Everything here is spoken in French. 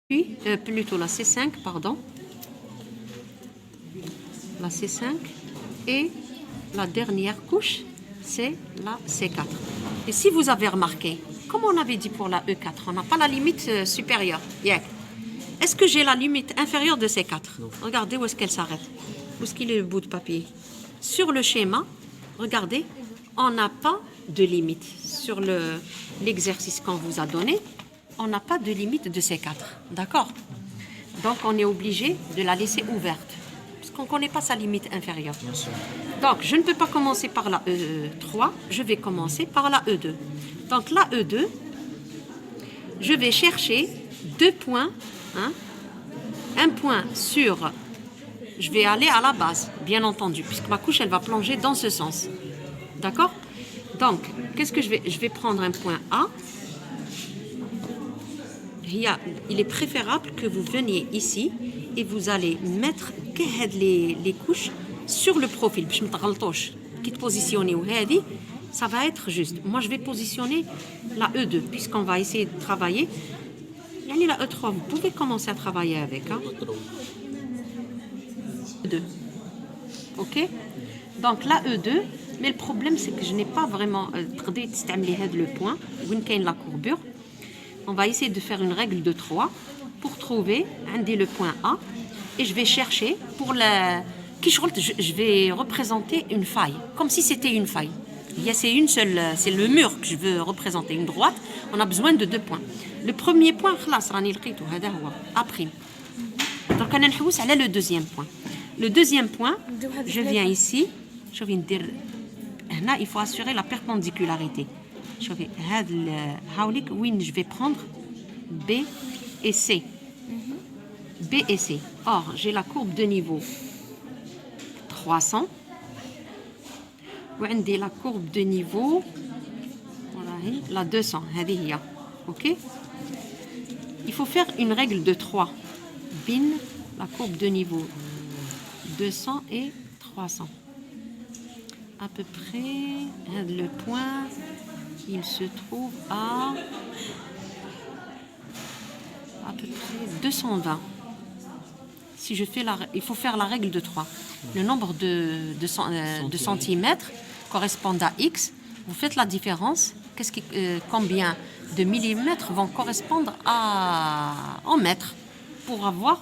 Puis, plutôt la C5, pardon. La C5. Et la dernière couche, c'est la C4. Et si vous avez remarqué, comme on avait dit pour la E4, on n'a pas la limite supérieure. Yeah. Est-ce que j'ai la limite inférieure de C4? Regardez où est-ce qu'elle s'arrête. Où est-ce qu'il est le bout de papier? Sur le schéma, regardez, on n'a pas de limite. Sur l'exercice qu'on vous a donné, on n'a pas de limite de C4. D'accord? Donc, on est obligé de la laisser ouverte. Parce qu'on ne connaît pas sa limite inférieure. Bien sûr. Donc, je ne peux pas commencer par la E3, je vais commencer par la E2. Donc, la E2, je vais chercher deux points. Hein, un point sur... Je vais aller à la base, bien entendu, puisque ma couche, elle va plonger dans ce sens. D'accord? Donc, qu'est-ce que je vais... Je vais prendre un point A. Il est préférable que vous veniez ici et vous allez mettre les couches sur le profil. باش ما تغلطوش. Qui te positionnez ou ça va être juste. Moi, je vais positionner la E2 puisqu'on va essayer de travailler. La E3, vous pouvez commencer à travailler avec. Hein? E2. Ok? Donc la E2, mais le problème c'est que je n'ai pas vraiment le point. La courbure. On va essayer de faire une règle de 3 pour trouver le point A et je vais chercher pour la... Je vais représenter une faille, comme si c'était une faille. C'est une seule, c'est le mur que je veux représenter, une droite. On a besoin de deux points. Le premier point, A'. Donc on a le deuxième point. Le deuxième point, je viens ici, je viens dire, il faut assurer la perpendicularité. Je vais prendre B et C. B et C. Or, j'ai la courbe de niveau 300. وعندي la courbe de niveau la 200. OK? Il faut faire une règle de 3. Bin, la courbe de niveau 200 et 300. À peu près, le point, il se trouve à peu près 220. Si je fais il faut faire la règle de 3. Le nombre de centimètres correspond à X. Vous faites la différence. Combien de millimètres vont correspondre en mètres pour avoir